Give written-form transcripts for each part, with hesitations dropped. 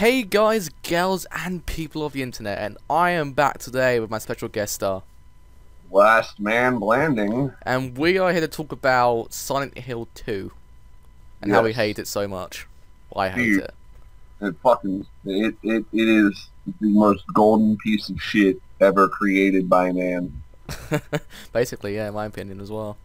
Hey guys, gals, and people of the internet, and I am back today with my special guest star. LastManBlanding. And we are here to talk about Silent Hill 2 and how we hate it so much. Well, I hate it. It is the most golden piece of shit ever created by man. Basically, yeah, in my opinion as well.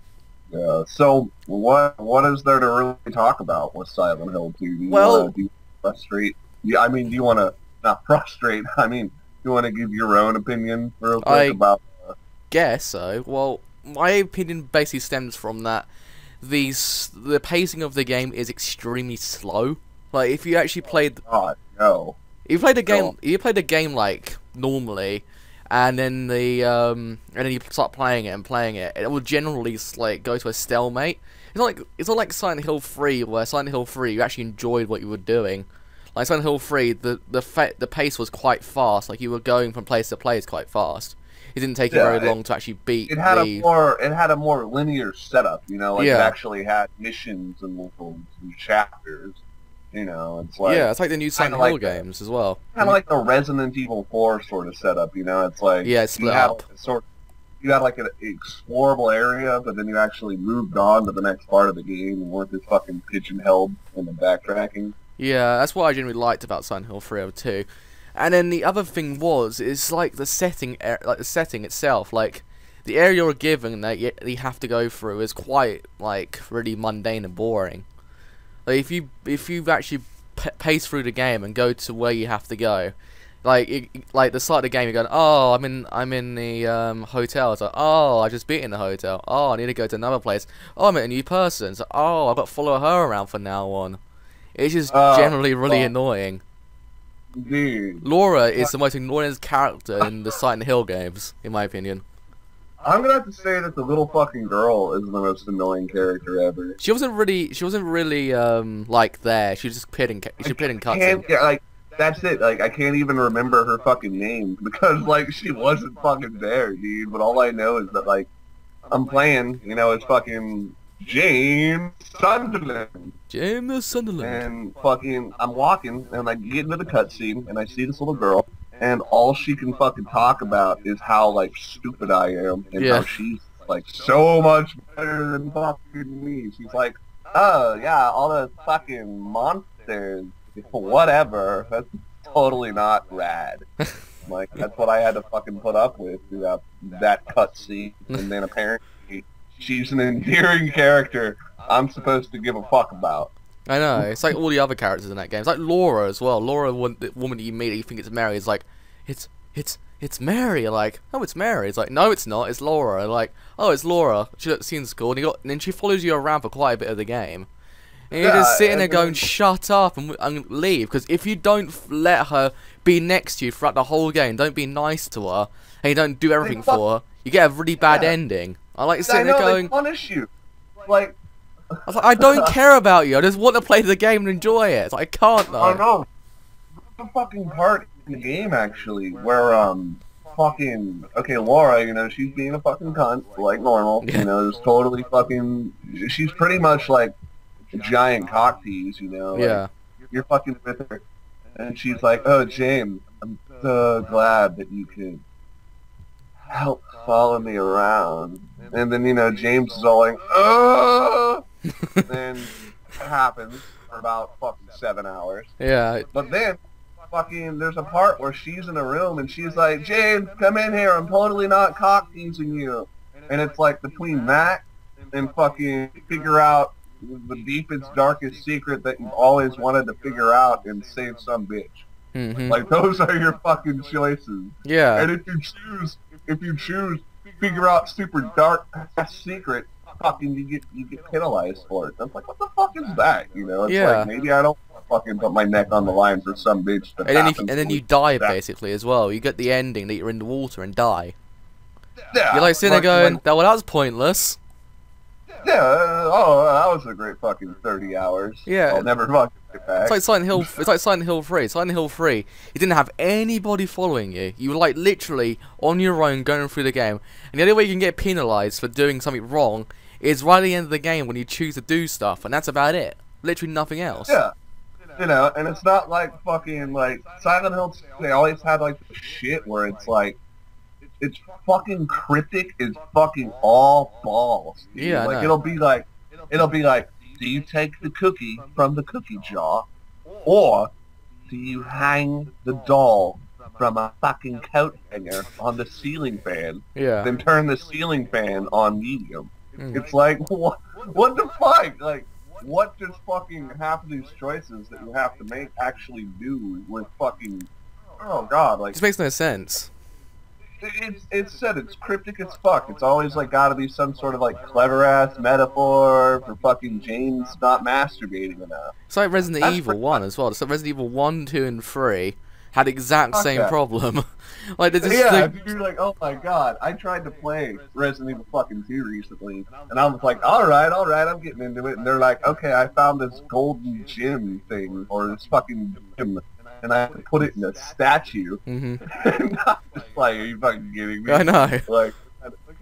So what is there to really talk about with Silent Hill 2? Do you want to frustrate? Yeah, I mean, do you want to not frustrate? I mean, do you want to give your own opinion real quick about? Guess so. Well, my opinion basically stems from that the pacing of the game is extremely slow. Like if you actually played, you played a game like normally, and then and then you start playing it, it will generally like go to a stalemate. It's not like Silent Hill 3, where Silent Hill 3 you actually enjoyed what you were doing. Like Silent Hill 3, the pace was quite fast. Like you were going from place to place quite fast. It didn't take you very long to actually beat. It had a more linear setup. You know, like it actually had missions and chapters. You know, it's like it's like the new Silent Hill games as well. Kind of like the Resident Evil 4 sort of setup. You know, it's like it's split up. You had like an explorable area, but then you actually moved on to the next part of the game and weren't just fucking pigeonholed in the backtracking. Yeah, that's what I genuinely liked about Silent Hill 3 2. And then the other thing is like the setting itself, like the area you're given that you have to go through is quite like really mundane and boring. Like if you actually pace through the game and go to where you have to go, like the start of the game, you're going, oh, I'm in the hotel. It's like, oh, I just beat in the hotel. Oh, I need to go to another place. Oh, I met a new person. So, oh, I've got to follow her around from now on. It's just generally really annoying. Dude. Laura is the most annoying character in the Silent Hill games, in my opinion. I'm gonna have to say that the little fucking girl is the most annoying character ever. She wasn't really like there. She just appeared in cutscenes. Yeah, like that's it. Like I can't even remember her fucking name because like she wasn't fucking there, dude. But all I know is that like I'm playing, you know, it's fucking James Sunderland. And fucking, I'm walking, and I get into the cutscene, and I see this little girl, and all she can fucking talk about is how, like, stupid I am, and how she's, like, so much better than fucking me. She's like, oh, yeah, all those fucking monsters, whatever, that's totally not rad. Like, that's what I had to fucking put up with throughout that cutscene, and then apparently she's an endearing character I'm supposed to give a fuck about. I know, it's like all the other characters in that game. It's like Laura as well. Laura, the woman that you meet, you think it's Mary, is like, it's Mary. You're like, oh, it's Mary. It's like, no, it's not. It's Laura. Like, oh, it's Laura. She seems cool, and then she follows you around for quite a bit of the game. And you're just sitting there going, shut up and leave. Because if you don't let her be next to you throughout the whole game, don't be nice to her, and you don't do everything for her, you get a really bad ending. I like sitting there going, they punish you. Like, I was like, I don't care about you. I just want to play the game and enjoy it. It's like, I can't though. I know. The fucking part in the game actually where okay, Laura, you know, she's being a fucking cunt like normal. You know, it's totally fucking. She's pretty much like a giant cock tease. You know. Like, you're fucking with her, and she's like, "Oh, James, I'm so glad that you could help follow me around." And then, you know, James is all like, oh! Then it happens for about fucking 7 hours. Yeah. But then, fucking, there's a part where she's in a room and she's like, James, come in here, I'm totally not cock teasing you. And it's like between that and fucking figure out the deepest, darkest secret that you've always wanted to figure out and save some bitch. Like, those are your fucking choices. Yeah. And if you choose figure out super dark secret, fucking you get penalized for it. I'm like, what the fuck is that? You know, it's like maybe I don't fucking put my neck on the line for some bitch. And then you die basically as well. You get the ending that you're in the water and die. Yeah, you're like sitting there going, well, that was pointless. Yeah, that was a great fucking 30 hours. Yeah. I'll never fucking get back. It's like Silent Hill 3. Silent Hill 3, you didn't have anybody following you. You were like literally on your own going through the game. And the only way you can get penalized for doing something wrong is right at the end of the game when you choose to do stuff. And that's about it. Literally nothing else. Yeah. You know, and it's not like fucking like Silent Hill. They always had like the shit where it's like it's fucking cryptic is fucking all balls. Dude. Yeah, I like know. it'll be like, do you take the cookie from the cookie jar, or do you hang the doll from a fucking coat hanger on the ceiling fan? Yeah. Then turn the ceiling fan on medium. Mm. It's like what the fuck? Like what does fucking half of these choices that you have to make actually do with fucking? Oh god, like It just makes no sense. it's said it's cryptic as fuck. It's always like gotta be some sort of like clever ass metaphor for fucking James not masturbating enough. It's like Resident That's Evil pretty 1 as well. So Resident Evil 1, 2, and 3 had the exact Fuck same yeah. problem. Like they just Yeah, you're like, oh my god. I tried to play Resident Evil fucking 2 recently, and I was like, alright, I'm getting into it. And they're like, okay, I found this golden gem thing, or this fucking gem, and I have to put it in a statue. Mhm. And I'm just like, are you fucking kidding me? I know. Like,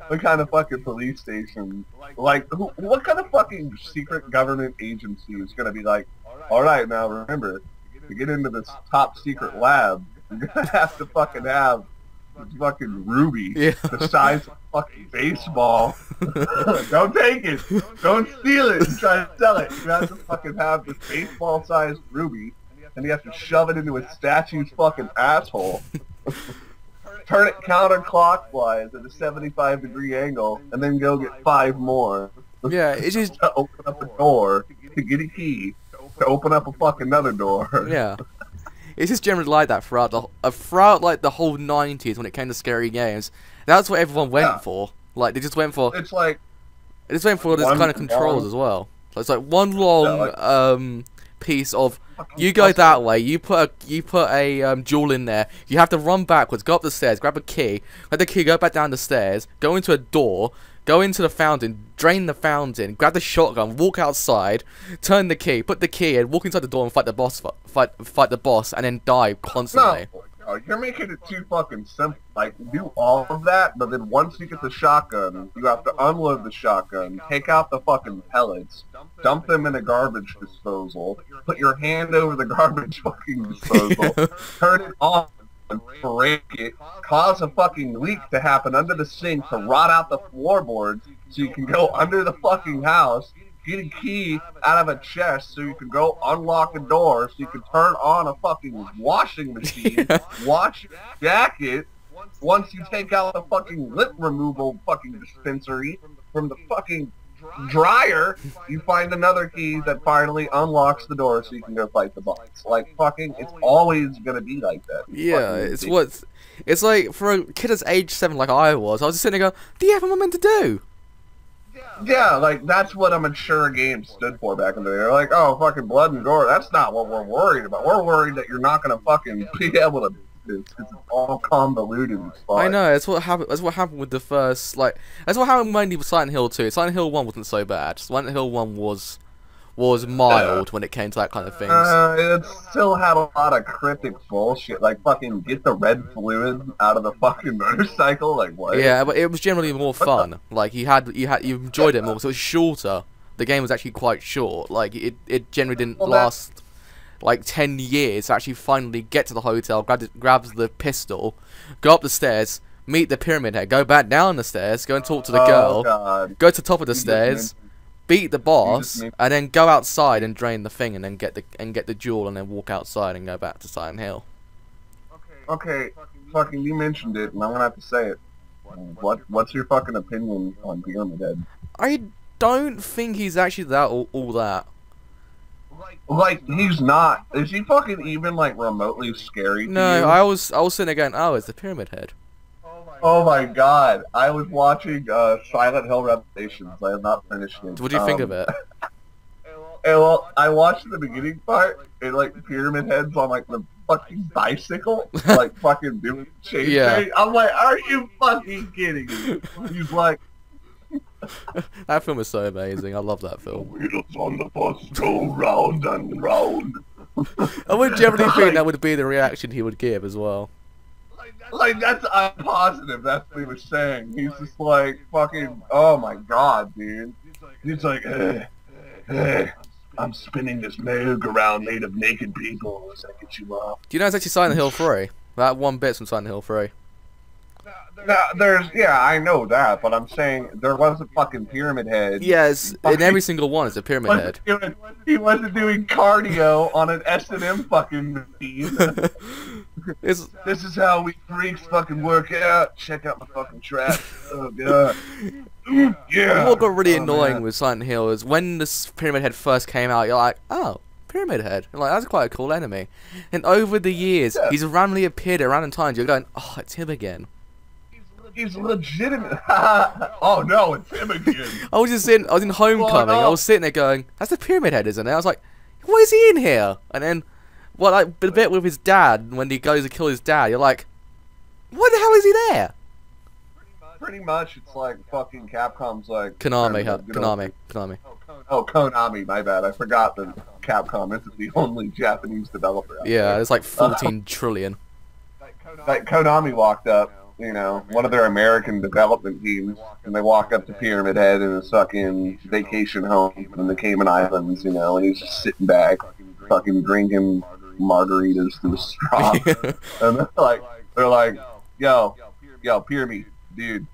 what kind of fucking police station? Like, what kind of fucking secret government agency is gonna be like, alright, now remember, to get into this top secret lab, you're gonna have to fucking have this fucking ruby Yeah. the size of a fucking baseball. Don't take it. Don't steal it and try to sell it. You have to fucking have this baseball-sized ruby, and you have to shove it into a statue's fucking asshole. Turn it counterclockwise at a 75-degree angle, and then go get 5 more. Yeah, it's just To open up a door, to get a key, to open up a fucking another door. yeah. It's just generally like that throughout like the whole 90s when it came to scary games. That's what everyone went Yeah. for. Like they just went for It's like, this kind of controls as well. So it's like one long piece of you go that way, you put a jewel in there, you have to run backwards, go up the stairs, grab a key, let the key go back down the stairs, go into a door, go into the fountain, drain the fountain, grab the shotgun, walk outside, turn the key, put the key in, walk inside the door and fight the boss, fight the boss, and then die constantly. no, you're making it too fucking simple. Like, do all of that, but then once you get the shotgun, you have to unload the shotgun, take out the fucking pellets, dump them in a garbage disposal, put your hand over the garbage fucking disposal, turn it on, break it, cause a fucking leak to happen under the sink to rot out the floorboards so you can go under the fucking house, get a key out of a chest so you can go unlock a door so you can turn on a fucking washing machine, wash your jacket. Once you take out the fucking lip removal fucking dispensary from the fucking dryer, you find another key that finally unlocks the door so you can go fight the boss. Like, fucking, it's always gonna be like that. Yeah, it's like for a kid that's age 7 like I was just sitting there going, do you have what I'm meant to do? Yeah, like, that's what a mature game stood for back in the day. They're like, oh, fucking blood and gore, that's not what we're worried about. We're worried that you're not gonna fucking be able to do this, because it's all convoluted and fun. I know, that's what happened with the first, like, that's what happened mainly with Silent Hill 2. Silent Hill 1 wasn't so bad. Silent Hill 1 was mild when it came to that kind of things. It still had a lot of cryptic bullshit, like fucking get the red fluid out of the fucking motorcycle, like what? Yeah, but it was generally more fun. Like you enjoyed it more, so it was shorter. The game was actually quite short. Like it generally didn't last like 10 years to actually finally get to the hotel, grabs the pistol, go up the stairs, meet the Pyramid Head, go back down the stairs, go and talk to the girl, go to the top of the stairs, beat the boss, and then go outside and drain the thing, and then get the jewel, and then walk outside and go back to Silent Hill. Okay, fucking you mentioned it, and I'm gonna have to say it. What's your fucking opinion on Pyramid Head? I don't think he's actually that all that. Like, he's not. Is he fucking even, like, remotely scary to No, you? I was sitting there going, oh, it's the Pyramid Head. Oh my god, I was watching Silent Hill Revelations. I have not finished it. What do you think of it? Well, I watched the beginning part, and, like, Pyramid Head's on, like, the fucking bicycle, like, fucking doing chain chain. I'm like, are you fucking kidding me? He's like, that film is so amazing. I love that film. wheels on the bus go round and round. I would generally think that would be the reaction he would give as well. Like, I'm positive that's what he was saying. He's just like, fucking, oh my god, dude. He's like, I'm spinning this merry-go-round made of naked people as I get you off. Do you know it's actually Silent Hill 3? That one bit's from Silent Hill 3. Yeah, I know that, but I'm saying there was a fucking Pyramid Head. Yes, in every single one it's a Pyramid Head. He wasn't doing cardio on an S&M fucking machine. This is how we freaks fucking work out. Check out my fucking trap. Oh god. Yeah. What got really annoying with Silent Hill is when this Pyramid Head first came out, you're like, oh, Pyramid Head. You're like, that's quite a cool enemy. And over the years, he's randomly appeared at random times. You're going, oh, it's him again. He's legitimate. Oh no, it's him again. I was in Homecoming. I was sitting there going, that's the Pyramid Head, isn't it? I was like, why is he in here? And then, well, like a bit with his dad, when he goes to kill his dad, you're like, why the hell is he there? Pretty much, it's like fucking Capcom's like Konami. Oh, Konami. My bad. I forgot that Capcom is the only Japanese developer. Yeah, it's like 14 trillion. Like Konami walked up. You know, one of their American development teams, and they walk up to Pyramid Head in his fucking vacation home in the Cayman Islands, you know, and he's just sitting back, fucking drinking margaritas through a straw. And they're like, yo, Pyramid, dude,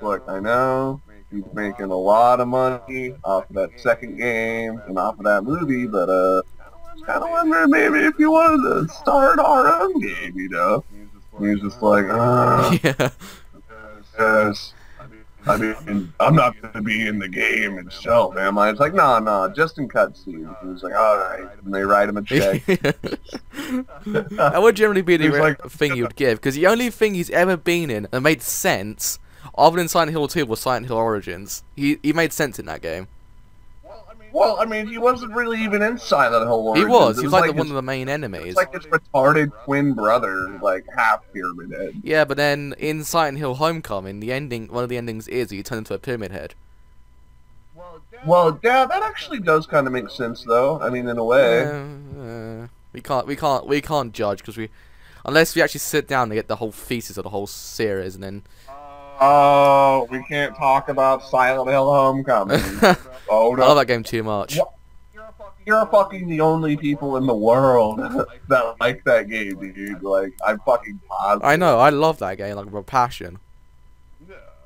look, I know he's making a lot of money off of that second game and off of that movie, but just kind of wonder maybe if you wanted to start our own game, you know? He's just like, yeah. Yes. I mean, I'm not going to be in the game itself, am I? It's like, nah, just in cutscenes. He was like, alright. And they write him a check. That would generally be the thing you would give, because the only thing he's ever been in that made sense, other than Silent Hill 2, was Silent Hill Origins. He made sense in that game. Well, I mean, he wasn't really even in Silent Hill Origins. He was like one of the main enemies. It's like his retarded twin brother, like half Pyramid Head. Yeah, but then in Silent Hill Homecoming, one of the endings is that you turn into a Pyramid Head. Well, yeah, that actually does kind of make sense, though. I mean, in a way. We can't judge because unless we actually sit down and get the whole thesis of the whole series, and then. Oh, we can't talk about Silent Hill Homecoming. Oh no. I love that game too much. You're fucking the only people in the world that like that game, dude. Like, I'm fucking positive. I know, I love that game, like, with passion.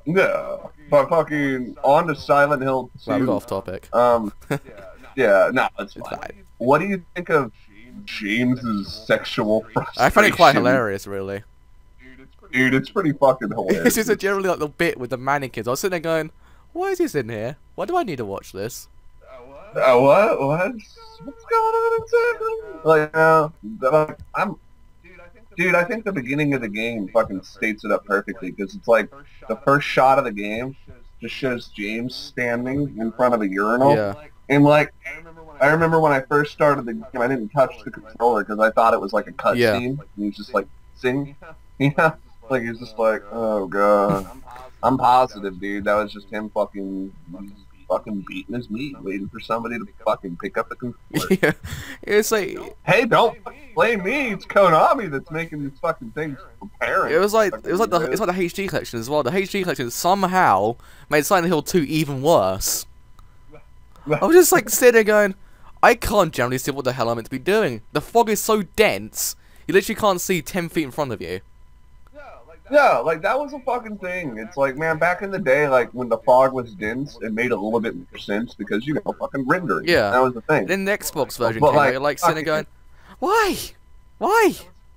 Yeah, but fucking on to Silent Hill 2. Well, we got off topic. Yeah, no, it's fine. What do you think of James's sexual frustration? I find it quite hilarious, really. Dude, it's pretty fucking hilarious. It's just a generally like the bit with the mannequins. I was sitting there going, why is this in here? Why do I need to watch this? What? What's going on exactly? Dude, I think the beginning of the game fucking states it up perfectly, because it's like the first shot of the game just shows James standing in front of a urinal. Yeah. And like, I remember when I first started the game, I didn't touch the controller because I thought it was like a cutscene. Yeah. And he's just like, sing. Yeah. Like, he's just like, oh god. I'm positive, dude. That was just him fucking beating his meat, waiting for somebody to fucking pick up the controller. Yeah. It's like, hey, don't blame me. It's Konami that's making these fucking things for parents. it's like the HD collection as well. The HD collection somehow made Silent Hill 2 even worse. I was just like sitting there going, I can't generally see what the hell I'm meant to be doing. The fog is so dense, you literally can't see 10 feet in front of you. Yeah, like, that was a fucking thing. It's like, man, back in the day, like, when the fog was dense, it made a little bit more sense because, you know, fucking rendering. Yeah. That was the thing. Then the Xbox version But, came out, you're like sitting there going, why? Why?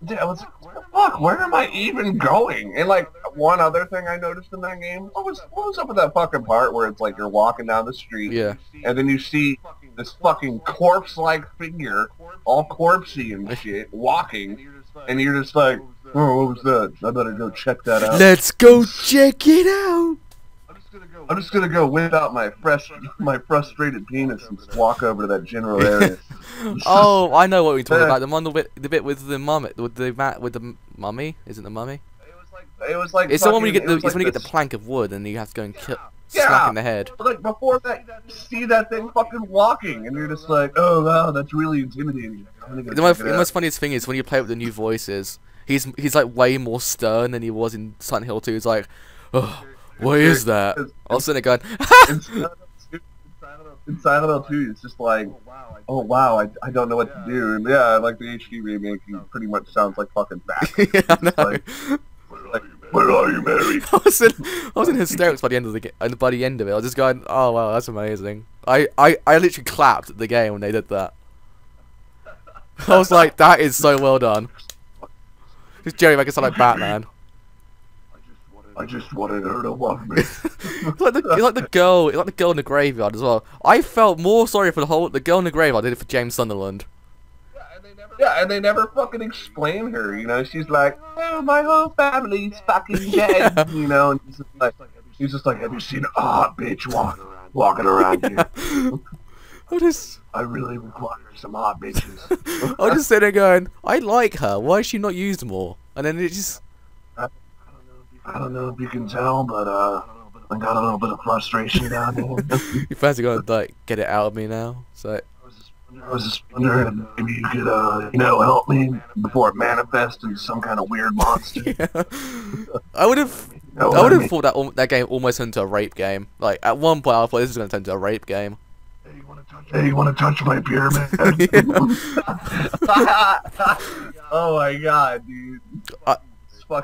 Yeah, I was like, what the fuck? Where am I even going? And, like, one other thing I noticed in that game, what was up with that fucking part where it's like you're walking down the street, Yeah. and then you see this fucking corpse-like figure, all corpsey and shit, walking, and you're just like, oh, what was that? I better go check that out. Let's go check it out. I'm just gonna go whip out my frustrated penis and just walk over to that general area. Oh, I know what we're talking about. The bit with the mummy, with the mummy. Isn't the mummy? It was like It's the one when you get the plank of wood and you have to go and smack in the head. Like, before that, you see that thing fucking walking, and you're just like, oh wow, that's really intimidating. The most funniest thing is when you play with the new voices. He's like way more stern than he was in Silent Hill 2. He's like, oh, what is that? I was sitting there going, in Silent Hill 2, it's just like, oh wow, I don't know what to do. And yeah, like the HD remake, he pretty much sounds like fucking Batman. Yeah, I know. Like, where are you, Mary? I was in hysterics by the end of by the end of it. I was just going, oh wow, that's amazing. I literally clapped at the game when they did that. I was like, that is so well done. Just Jerry making sound like Batman. I just wanted her to love me. It's like the girl in the graveyard as well. I felt more sorry for the girl in the graveyard than I did for James Sunderland. Yeah, and they never fucking explain her, you know. She's like, oh, my whole family's fucking dead, yeah. You know. And he's just like, have you seen a hot bitch walking around here? I really require some hot bitches. I was just sitting there going, I like her. Why is she not used more? And then it just... I don't know if you can tell, but I got a little bit of frustration down here. You fancy going to like get it out of me now? So I was just wondering if maybe you could, you know, help me before it manifests into some kind of weird monster. Yeah. I would have thought that game almost turned into a rape game. Like at one point, I thought this is going to turn into a rape game. Hey, you want to touch my pyramid? Oh my god, dude.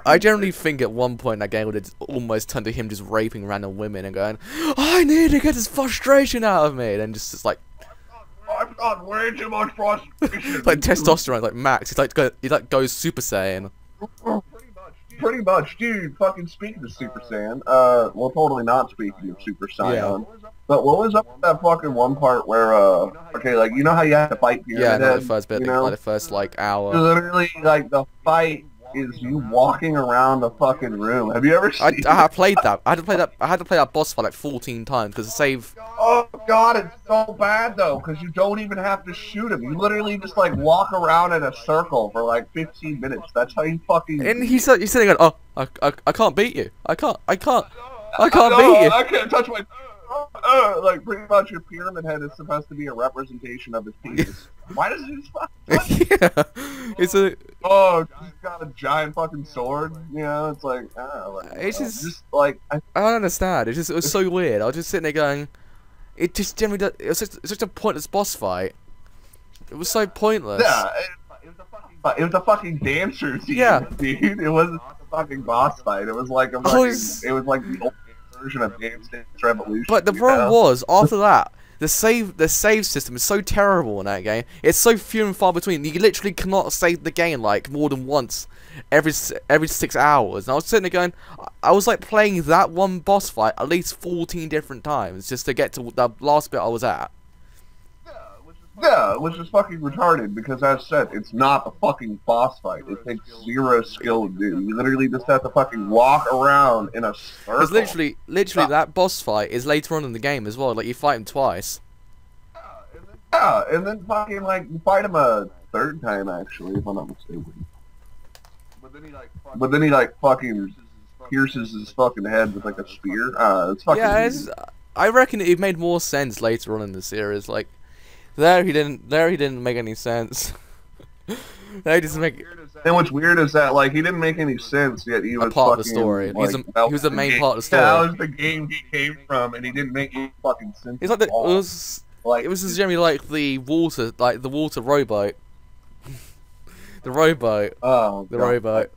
I generally think at one point that game would have almost turned to him just raping random women and going, I need to get this frustration out of me, and just like, I've got way too much frustration. Like testosterone, like max. He like goes Super Saiyan. Pretty much, dude. Fucking speaking of Super Saiyan, well, totally not speaking of Super Saiyan. Yeah. But what was up with that fucking one part where, okay, like you know how you have to fight Pyramid Head? Yeah, no, the first bit, you know? Like the first like hour. Literally, like the fight is you walking around the fucking room. Have you ever seen? I played that. I had to play that boss fight like 14 times because the save. Oh god, it's so bad though because you don't even have to shoot him. You literally just like walk around in a circle for like 15 minutes. That's how you fucking. And he's sitting there going, oh, I can't beat you. I can't beat you. I can't touch my. Like pretty much your Pyramid Head is supposed to be a representation of his penis. Why does he just fucking... Yeah, it's a... Oh, he's got a giant fucking sword, you know, it's like, it's just like... I don't understand, it was so weird. I was just sitting there going, it just generally does, it was such a pointless boss fight. It was so pointless. Yeah, it was a fucking dancer scene, yeah. Dude. It wasn't a fucking boss fight, it was like a fucking, it was like the old version of Dance Dance Revolution. But the problem was, after that, the save system is so terrible in that game. It's so few and far between. You literally cannot save the game like more than once every 6 hours. And I was sitting there going, I was like playing that one boss fight at least 14 different times just to get to the last bit I was at. Yeah, which is fucking retarded because, as said, it's not a fucking boss fight. It takes zero skill to do. You literally just have to fucking walk around in a circle. Because literally, that boss fight is later on in the game as well. Like, you fight him twice. Yeah, and then fucking, like, you fight him a third time, actually, if I'm not mistaken. But then he, like, fucking pierces his fucking head with, like, a spear. It's fucking... Yeah, I reckon it made more sense later on in the series, like... There he didn't make any sense. There he doesn't make. And what's weird is that like he didn't make any sense yet he was a part fucking, of the story. Like, he was the main part of the story. Yeah, that was the game he came from, and he didn't make any fucking sense. It's like it was just generally like the water rowboat. The rowboat. Oh, the rowboat.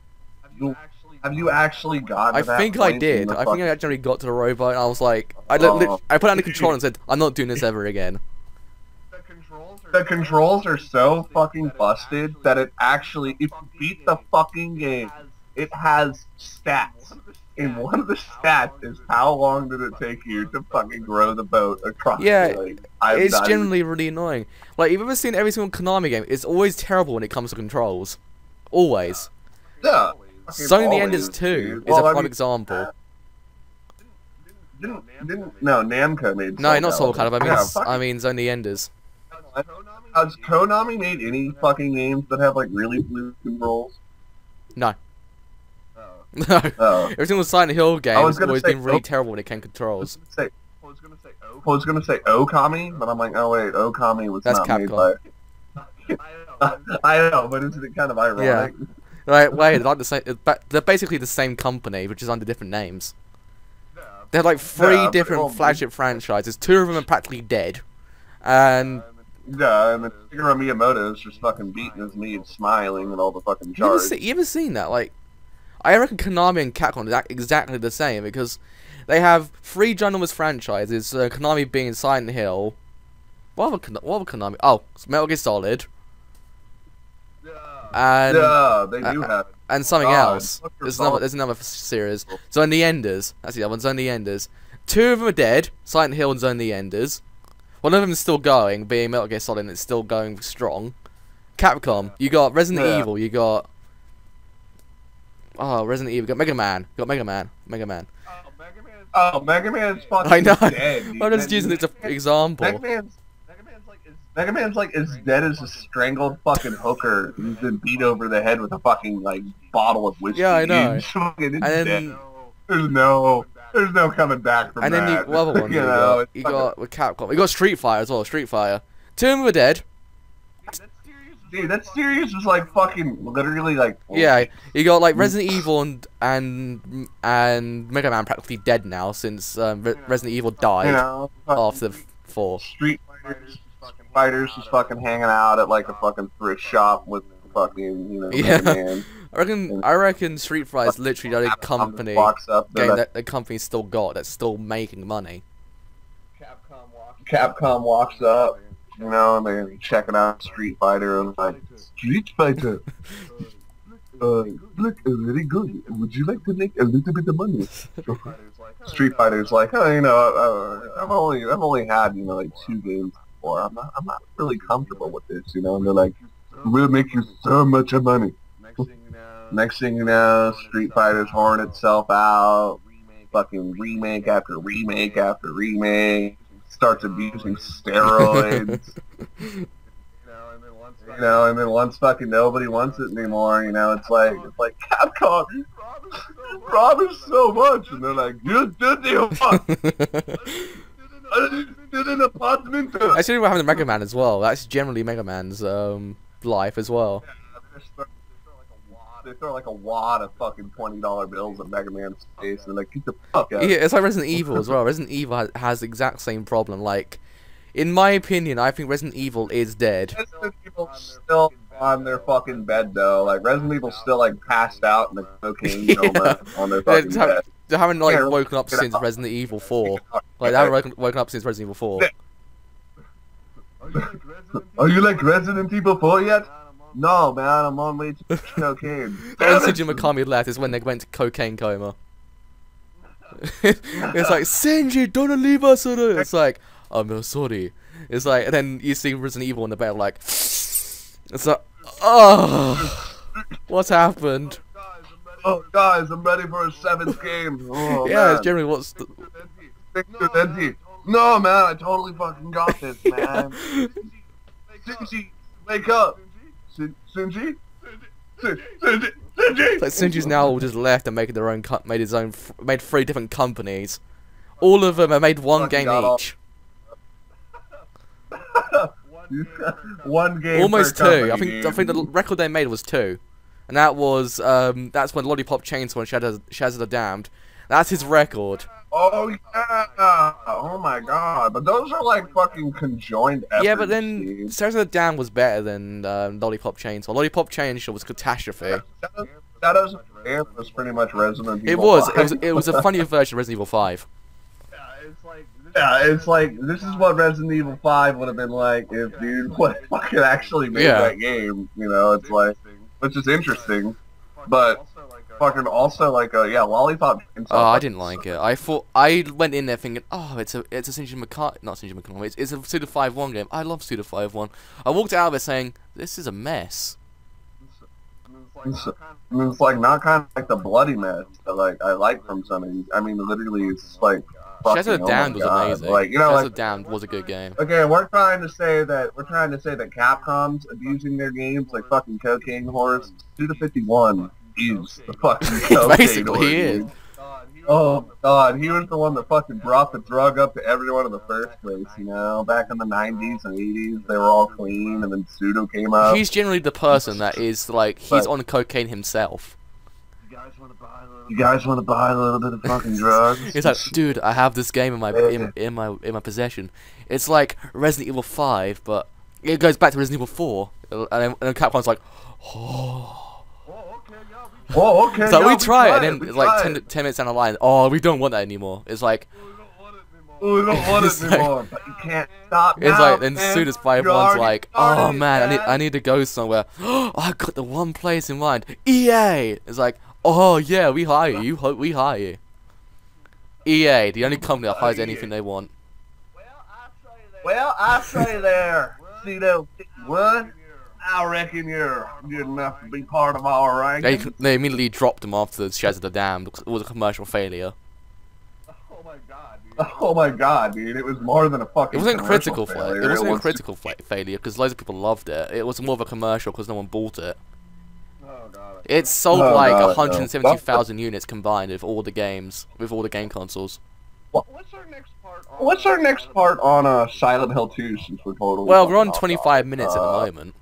Have you actually got to that I think point I did. I think I actually got to the rowboat, and I was like, I put it under control and said, I'm not doing this ever again. The controls are so fucking busted that it actually, if you beat the fucking game, it has stats. And one of the stats is how long did it take you to fucking row the boat across the lake. It's generally really annoying. Like, you've ever seen every single Konami game, it's always terrible when it comes to controls. Always. Yeah. Sony the Enders 2 is a prime example. No, Namco made No, not Soul Calibur, I mean Sony the Enders. Has Konami made any fucking games that have like really blue controls? No. No. Every single Silent Hill game has always been really terrible when it came to controls. I was gonna say Okami, but I'm like, oh wait, Okami was That's not Capcom. made by... I know, but isn't it kind of ironic? Yeah. Right, wait, they're like the same. They're basically the same company, but just under different names. They have like three different flagship franchises. 2 of them are practically dead. And Yeah, and then Shigeru Miyamoto's just fucking beating his knee and smiling and all the fucking charts. you ever seen that? Like, I reckon Konami and Capcom are exactly the same because they have 3 ginormous franchises. Konami being Silent Hill. What other Konami? Oh, it's Metal Gear Solid. And Yeah, they do have. And something else. There's Solid. another series. Zone the Enders. That's the other one. Zone the Enders. 2 of them are dead. Silent Hill and Zone the Enders. One of them is still going, being Metal Gear Solid, and it's still going strong. Capcom. You got Resident Evil. You got Resident Evil. You got Mega Man. You got Mega Man. Oh, Mega Man's fucking I know. dead. Dude. I'm just using it as an example. Mega Man's like as dead as a strangled fucking hooker who's been beat over the head with a fucking like bottle of whiskey. Yeah, I know. It's fucking And dead. then, There's no coming back from and that. then the other one you got with Capcom. You got Street Fighter as well. Street Fighter. 2 of them are dead. Dude, that series was like fucking literally like. Yeah, you got like Resident Evil and Mega Man practically dead now since Resident Evil died You know, after 4. Street Fighters just fucking hanging out at like a fucking thrift shop with fucking Yeah. Mega Man. I reckon Street Fighter is literally the only company Walks up, game that the company's still got that's still making money. Capcom walks up, and they're checking out Street Fighter and like, Street Fighter. Look, very good. Would you like to make a little bit of money? Street Fighter's like, oh, I've only had like 2 games before. I'm not really comfortable with this, And they're like, we'll make you so much money. Next thing you know, Street Fighter's whoring itself out. Fucking remake after remake after remake. Starts abusing steroids. And then once fucking nobody wants it anymore, it's like Capcom, you promised so much, and they're like, you did the I did an apartment. Actually, we're having the Mega Man as well. That's generally Mega Man's life as well. They throw like a wad of fucking $20 bills at Mega Man's face, and they're like, get the fuck out. Yeah, it's like Resident Evil as well. Resident Evil has the exact same problem. Like, in my opinion, I think Resident Evil is dead. Resident Evil's still on their fucking bed though. Like Resident Evil's still like passed out in the cocaine coma on their fucking bed. They haven't like woken up since Resident Evil 4. Like they haven't woken up since Resident Evil 4. Are you like Resident Evil 4 yet? No, man, I'm on way to cocaine. When Shinji Mikami left is when they went to cocaine coma. It's like, Shinji, don't leave us. It's like, I'm sorry. It's like, and then you see Resident Evil in the bed, like, it's like, oh, what's happened? Oh, guys, I'm ready for a 7th game. Oh, yeah, man. it's generally what's the... No, man, I totally fucking got this, man. Shinji, wake up. Shinji? Shinji? It's like Shinji's now all just left and making their own made 3 different companies. All of them have made 1 game each. One game. Almost per 2. company, I think the record they made was 2, and that was that's when Lollipop Chainsaw and Shazza the Damned. That's his record. Oh yeah! Oh my god! But those are like fucking conjoined efforts. Yeah, but then dude. Shazza the Damned was better than Lollipop Chainsaw. Lollipop Chainsaw was catastrophe. Shadows of the Damned was pretty much Resident Evil. It was. 5. It was a funnier version of Resident Evil 5. Yeah, it's like this is what Resident Evil 5 would have been like if dude fucking actually made that game. It's like, which is interesting, but fucking also like Lollipop. Oh, I didn't like it. I went in there thinking, oh, it's a Shinji Mikami, not Shinji Mikami. It's a Suda 5-1 game. I love Suda 5-1. I walked out of it saying, this is a mess. It's like not kind of like the bloody mess that like I like from some of these. I mean, literally, it's like. Shazza the Damned was amazing. Like, Shazza the Damned was a good game. Okay, we're trying to say that Capcom's abusing their games like fucking cocaine whores. Suda 51 is the fucking cocaine Basically, whore, he is. dude. Oh god, he was the one that fucking brought the drug up to everyone in the first place. Back in the 90s and 80s, they were all clean, and then Pseudo came up. He's generally the person that is like he's on cocaine himself. You guys want to buy a little bit of fucking drugs? It's like, dude, I have this game in my possession. It's like Resident Evil 5, but it goes back to Resident Evil 4, and then Capcom's like, oh. Oh, okay. So yeah, we try it, and we then like try 10 minutes down the line, oh, we don't want that anymore. It's like, we don't want It's it like- anymore, but you can't stop it's now, like, then man. soon as 5 You one's already like, started, oh man, man. I need to go somewhere. Oh, I got the one place in mind. EA. It's like, oh yeah, we hire you. We hire you. EA, the only company that hires anything they want. Well, I say there, Cedo, what? I reckon you're good enough to be part of our ranking. They immediately dropped them after the Shadows of the Dam because it was a commercial failure. Oh my god, dude! It was more than a fucking. It wasn't commercial critical failure. failure. It wasn't a was- critical failure because loads of people loved it. It was more of a commercial because no one bought it. It sold Oh, like God, no. 170,000 units combined with all the games, with all the game consoles. What's our next part on Silent Hill 2 since we're totally? Well, we're on fucking 25 minutes at the moment.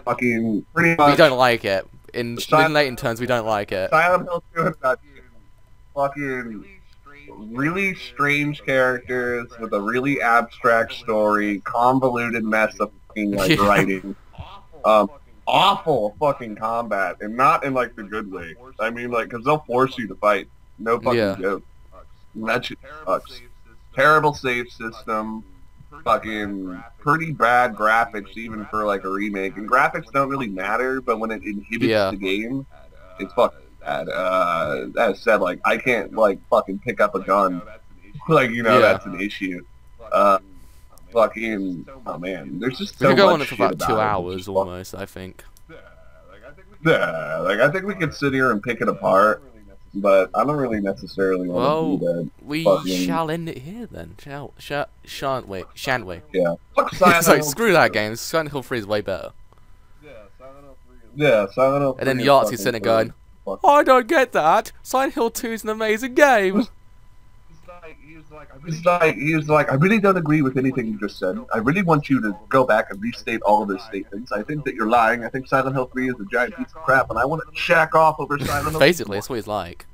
Fucking pretty much. We don't like it. In Silent- Layton terms, we don't like it. Silent Hill 2 has got fucking really strange characters with a really abstract story, convoluted mess of fucking like Yeah. writing, awful fucking combat, and not in like the good way. I mean, like, because they'll force you to fight. No fucking Yeah. joke. That shit sucks. Terrible save system. Fucking pretty bad graphics even for like a remake. And graphics don't really matter, but when it inhibits Yeah. the game, it's fucking bad. That said, like, I can't like fucking pick up a gun. Like, you know, Yeah. that's an issue. Fucking, oh man, there's just We so could go much on it for shit about 2 about it. hours It's just almost, I think. Yeah, like I think we could sit here and pick it apart, but I don't really necessarily want Well, to do that. we fucking- shall end it here then, shan't we? Shan't we? Yeah. Fuck Silent It's like, Hill. screw that game, Silent Hill 3 is way better. Yeah, Silent Hill. And then 3 is Yahtzee's fucking sitting there great. going, I don't get that. Silent Hill 2 is an amazing game. He's like, I really don't agree with anything you just said. I really want you to go back and restate all of his statements. I think that you're lying. I think Silent Hill 3 is a giant piece of crap, and I want to shack off over Silent Hill. Basically, that's what he's like.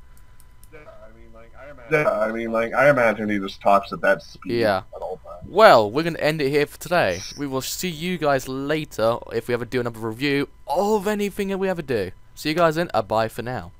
Yeah, I mean, like, I imagine he just talks at that speed Yeah. at all times. Well, we're going to end it here for today. We will see you guys later if we ever do another review of anything that we ever do. See you guys then. Bye for now.